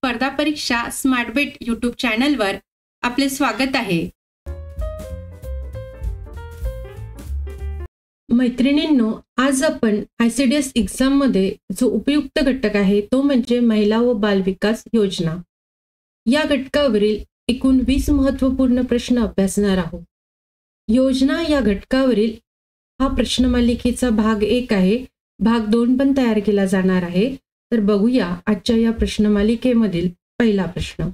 स्पर्धा परीक्षा स्मार्टबेट यूट्यूब चॅनलवर आपले स्वागत आहे. मैत्रिणींनो, आज आपण ICDS एक्झाम मध्ये जो उपयुक्त घटक आहे तो म्हणजे महिला व बालविकास योजना. या घटकावरील एकूण 20 महत्त्वपूर्ण प्रश्न अभ्यासणार आहोत. योजना या घटकावरील हा प्रश्नमालिकेचा भाग 1 आहे. भाग 2 पण तयार केला जाणार आहे. तर बघूया आजच्या या प्रश्नमालिकेमधील पहिला प्रश्न.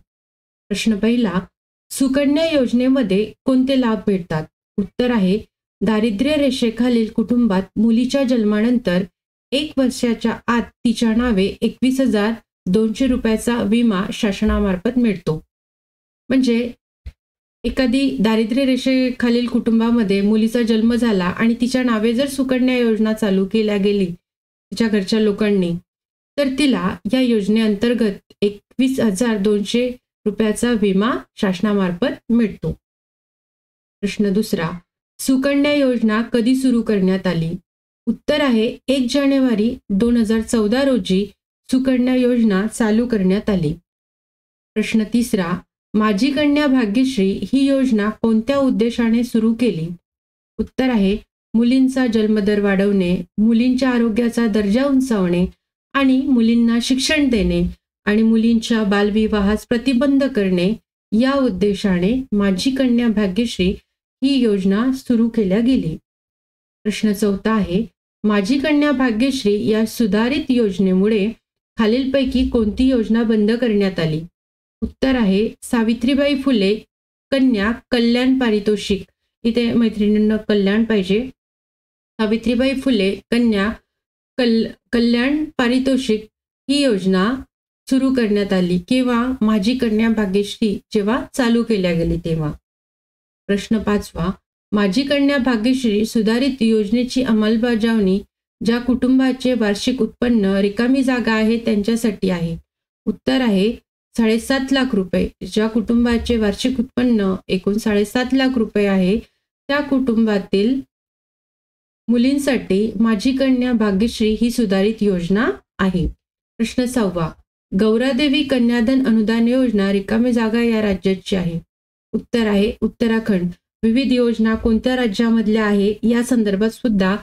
प्रश्न पहिला, सुकन्या योजनेमध्ये कोणते लाभ मिळतात? उत्तर आहे, दारिद्र्य रेषेखालील कुटुंबात मुलीच्या जन्मानंतर 1 वर्षाच्या आत तिच्या नावे 21,200 रुपयाचा विमा शासनामार्फत मिळतो. म्हणजे एखादी दारिद्र्य रेषेखालील कुटुंबामध्ये मुलीचा जन्म झाला आणि तिच्या नावे जर सुकन्या योजना चालू केल्या गेली तिच्या घरच्या लोकांनी, तर तिला या योजनेअंतर्गत 21,200 रुपयाचा विमा शासनामार्फत मिळतो. प्रश्न दुसरा, सुकन्या योजना कधी सुरू करण्यात आली? उत्तर आहे, 1 जानेवारी 2014 रोजी सुकन्या योजना चालू करण्यात आली. प्रश्न तिसरा, माझी कन्या भाग्यश्री ही योजना कोणत्या उद्देशाने सुरू केली? उत्तर आहे, मुलींचा जन्मदर वाढवणे, मुलींच्या आरोग्याचा दर्जा उंचावणे आणि मुलींना शिक्षण देणे आणि मुलींच्या बालविवाहास प्रतिबंध करणे या उद्देशाने माझी कन्या भाग्यश्री ही योजना सुरू केल्या गेली. प्रश्न चौथा आहे, माझी कन्या भाग्यश्री या सुधारित योजनेमुळे खालीलपैकी कोणती योजना बंद करण्यात आली? उत्तर आहे, सावित्रीबाई फुले कन्या कल्याण पारितोषिक. इथे मैत्रिणींना कल्याण पाहिजे. सावित्रीबाई फुले कन्या कल्याण पारितोषिक ही योजना सुरू करण्यात आली किंवा माझी कन्या भाग्यश्री जेव्हा चालू केल्या गेली तेव्हा. प्रश्न पाचवा, माझी कन्या भाग्यश्री सुधारित योजनेची अंमलबजावणी ज्या कुटुंबाचे वार्षिक उत्पन्न रिकामी जागा आहे त्यांच्यासाठी आहे. उत्तर आहे, 7.5 लाख रुपये. ज्या कुटुंबाचे वार्षिक उत्पन्न एकूण 7.5 लाख रुपये आहे त्या कुटुंबातील मुलींसाठी माझी कन्या भाग्यश्री ही सुधारित योजना आहे. प्रश्न 6, गौरादेवी कन्याधन अनुदान योजना रिकामी जागा या राज्याची आहे. उत्तर आहे, उत्तराखंड. विविध योजना कोणत्या राज्यामधल्या आहे या संदर्भात सुद्धा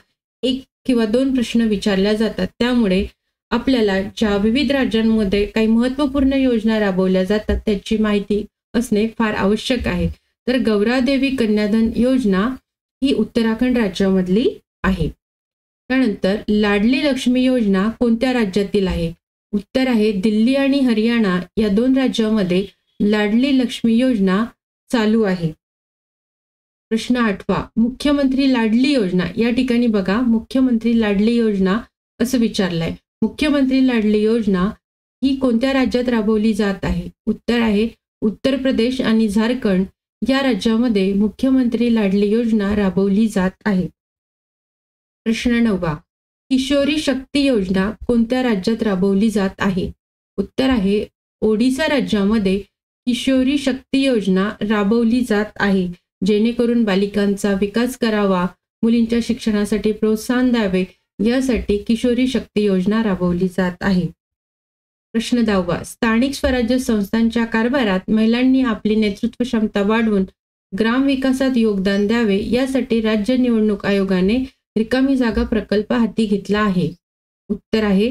1 किंवा 2 प्रश्न विचारल्या जातात. त्यामुळे आपल्याला ज्या विविध राज्यांमध्ये काही महत्त्वपूर्ण योजना राबवल्या जातात त्याची माहिती असणे फार आवश्यक आहे. तर गौरादेवी कन्याधन योजना ही उत्तराखंड राज्यामधली आहे. त्यानंतर लाडली लक्ष्मी योजना कोणत्या राज्यातील आहे? उत्तर आहे, दिल्ली आणि हरियाणा या 2 राज्यांमध्ये लाडली लक्ष्मी योजना चालू आहे. प्रश्न 8, मुख्यमंत्री लाडली योजना. या ठिकाणी बघा, मुख्यमंत्री लाडली योजना असं विचारलंय. मुख्यमंत्री लाडली योजना ही कोणत्या राज्यात राबवली जात आहे? उत्तर आहे, उत्तर प्रदेश आणि झारखंड या राज्यामध्ये मुख्यमंत्री लाडली योजना राबवली जात आहे. प्रश्न 9, किशोरी शक्ती योजना कोणत्या राज्यात राबवली जात आहे? उत्तर आहे, ओडिशा राज्यामध्ये किशोरी शक्ती योजना राबवली जात आहे, जेणेकरून बालिकांचा विकास करावा, मुलींच्या शिक्षणासाठी प्रोत्साहन द्यावे यासाठी किशोरी शक्ती योजना राबवली जात आहे. प्रश्न 10, स्थानिक स्वराज्य संस्थांच्या कारभारात महिलांनी आपली नेतृत्व क्षमता वाढवून ग्रामविकासात योगदान द्यावे यासाठी राज्य निवडणूक आयोगाने रिकामी जागा प्रकल्प हाती घेतला आहे. उत्तर आहे,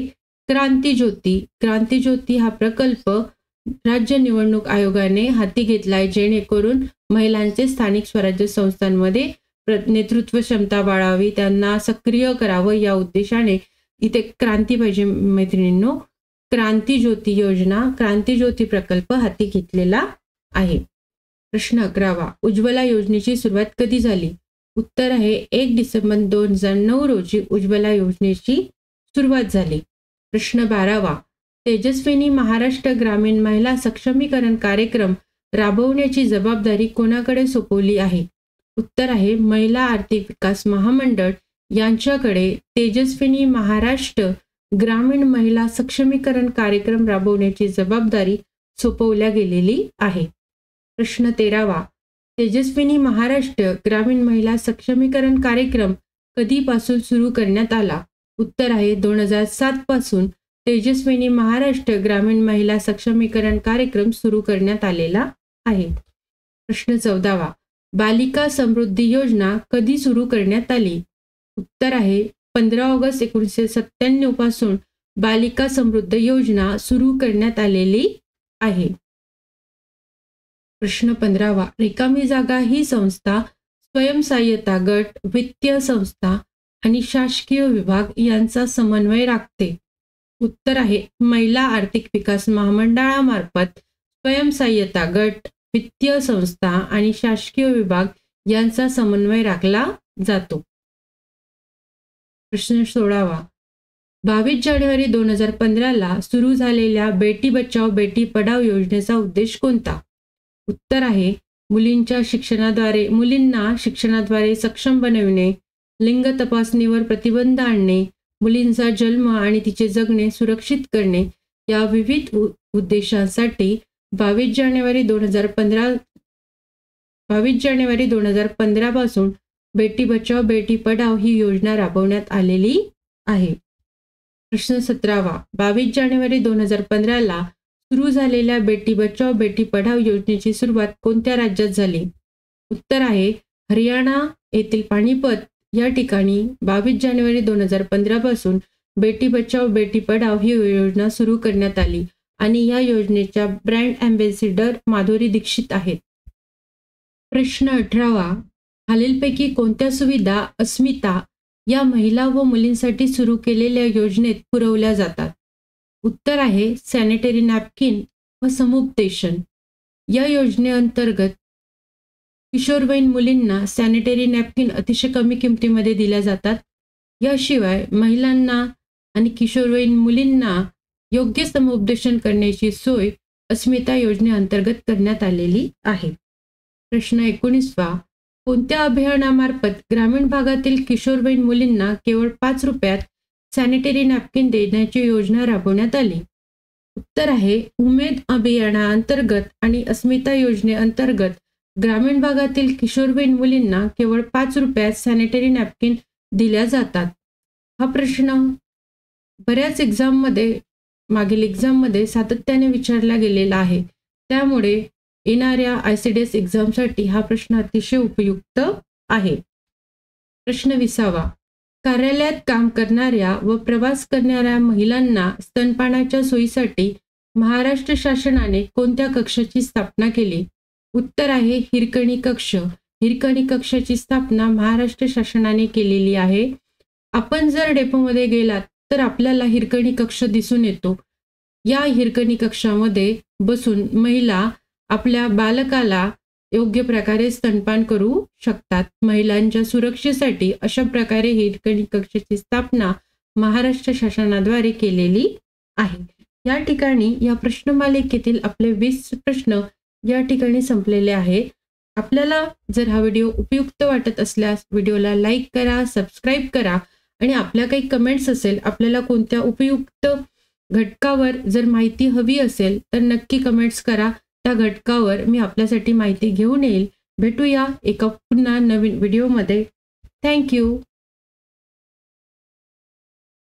क्रांती ज्योती. क्रांती ज्योती हा प्रकल्प राज्य निवडणूक आयोगाने हाती घेतलाय, जेणेकरून महिलांचे स्थानिक स्वराज्य संस्थांमध्ये नेतृत्व क्षमता वाढावी, त्यांना सक्रिय करावं या उद्देशाने इथे क्रांती पाहिजे मैत्रिणींनो. क्रांती ज्योती योजना, क्रांती ज्योती प्रकल्प हाती घेतलेला आहे. प्रश्न 11, उज्ज्वला योजनेची सुरुवात कधी झाली? उत्तर आहे, 1 डिसेंबर 2009 रोजी उज्ज्वला योजनेची सुरुवात झाली. प्रश्न 12, तेजस्विनी महाराष्ट्र ग्रामीण महिला सक्षमीकरण कार्यक्रम राबवण्याची जबाबदारी कोणाकडे सोपवली आहे? उत्तर आहे, महिला आर्थिक विकास महामंडळ यांच्याकडे तेजस्विनी महाराष्ट्र ग्रामीण महिला सक्षमीकरण कार्यक्रम राबवण्याची जबाबदारी सोपवल्या गेलेली आहे. प्रश्न 13, तेजस्विनी महाराष्ट्र ग्रामीण महिला सक्षमीकरण कार्यक्रम कधीपासून सुरू करण्यात आला? उत्तर आहे, 2007 पासून तेजस्विनी महाराष्ट्र ग्रामीण महिला सक्षमीकरण कार्यक्रम सुरू करण्यात आलेला आहे. प्रश्न 14वा, बालिका समृद्धी योजना कधी सुरू करण्यात आली? उत्तर आहे 15 ऑगस्ट 1997 पासून बालिका समृद्ध योजना सुरू करण्यात आलेली आहे. प्रश्न 15वा, रिकामी जागा ही संस्था स्वयंसहाय्यता गट, वित्तीय संस्था आणि शासकीय विभाग यांचा समन्वय राखते. उत्तर आहे महिला आर्थिक विकास महामंडळामार्फत स्वयंसहाय्यता गट, वित्तीय संस्था आणि शासकीय विभाग यांचा समन्वय राखला जातो. प्रश्न 16वा, 22 जानेवारी 2015 सुरू झालेल्या बेटी बचाओ बेटी पढाओ योजनेचा उद्देश कोणता? उत्तर आहे मुलींना शिक्षणाद्वारे सक्षम बनविणे, लिंग तपासणीवर प्रतिबंध आणणे, मुलींचा जन्म आणि तिचे जगणे सुरक्षित करणे या विविध उद्देशांसाठी 22 जानेवारी 2015 पासून बेटी बचाओ बेटी पढाओ ही योजना राबवण्यात आलेली आहे. प्रश्न 17वा, 22 जानेवारी 2015 सुरू झालेल्या बेटी बचाओ बेटी पढाओ योजनेची सुरुवात कोणत्या राज्यात झाली? उत्तर आहे हरियाणा येथील पानिपत या ठिकाणी 22 जानेवारी 2015 पासून बेटी बचाओ बेटी पढाओ ही योजना सुरू करण्यात आली आणि या योजनेच्या ब्रँड अँबॅसिडर माधुरी दीक्षित आहेत. प्रश्न 18वा, खालीलपैकी कोणत्या सुविधा अस्मिता या महिला व मुलींसाठी सुरू केलेल्या योजनेत पुरवल्या जातात? उत्तर आहे सॅनिटरी नॅपकिन व समुपदेशन. या योजनेअंतर्गत किशोरवयीन मुलींना सॅनिटरी नॅपकिन अतिशय कमी किमतीमध्ये दिल्या जातात. याशिवाय महिलांना आणि किशोरवयीन मुलींना योग्य समुपदेशन करण्याची सोय अस्मिता योजनेअंतर्गत करण्यात आलेली आहे. प्रश्न 19वा, कोणत्या अभियानामार्फत ग्रामीण भागातील किशोरवयीन मुलींना केवळ 5 रुपयात सॅनिटरी नॅपकिन देण्याची योजना राबवण्यात आली? उत्तर आहे उमेद अभियानाअंतर्गत आणि अस्मिता योजनेअंतर्गत ग्रामीण भागातील किशोरवयीन मुलींना केवळ 5 रुपयात सॅनिटरी नॅपकिन दिल्या जातात. हा प्रश्न बऱ्याच मागील एक्झाममध्ये सातत्याने विचारला गेलेला आहे. त्यामुळे येणाऱ्या ICDS एक्झामसाठी हा प्रश्न अतिशय उपयुक्त आहे. प्रश्न 20वा, कार्यालयात काम करणाऱ्या व प्रवास करणाऱ्या महिलांना स्तनपानाच्या सोयीसाठी महाराष्ट्र शासनाने कोणत्या कक्षाची स्थापना केली? उत्तर आहे हिरकणी कक्ष. हिरकणी कक्षाची स्थापना महाराष्ट्र शासनाने केलेली आहे. आपण जर डेपोमध्ये गेलात तर आपल्याला हिरकणी कक्ष दिसून येतो. या हिरकणी कक्षामध्ये बसून महिला आपल्या बालकाला योग्य प्रकारे स्तनपान करू शकतात. महिलांच्या सुरक्षेसाठी अशा प्रकारे हिरकणी कक्षाची स्थापना महाराष्ट्र शासनाद्वारे केलेली आहे. या ठिकाणी या प्रश्नमालिकेतील आपले 20 प्रश्न या ठिकाणी संपलेले आहेत. आपल्याला जर हा व्हिडिओ उपयुक्त वाटत असल्यास व्हिडिओला लाईक करा, सबस्क्राईब करा आणि आपल्या काही कमेंट्स असेल, आपल्याला कोणत्या उपयुक्त घटकावर जर माहिती हवी असेल तर नक्की कमेंट्स करा. त्या घटकावर मी आपल्यासाठी माहिती घेऊन येईल. भेटूया एका पुन्हा नवीन व्हिडिओमध्ये. थँक्यू.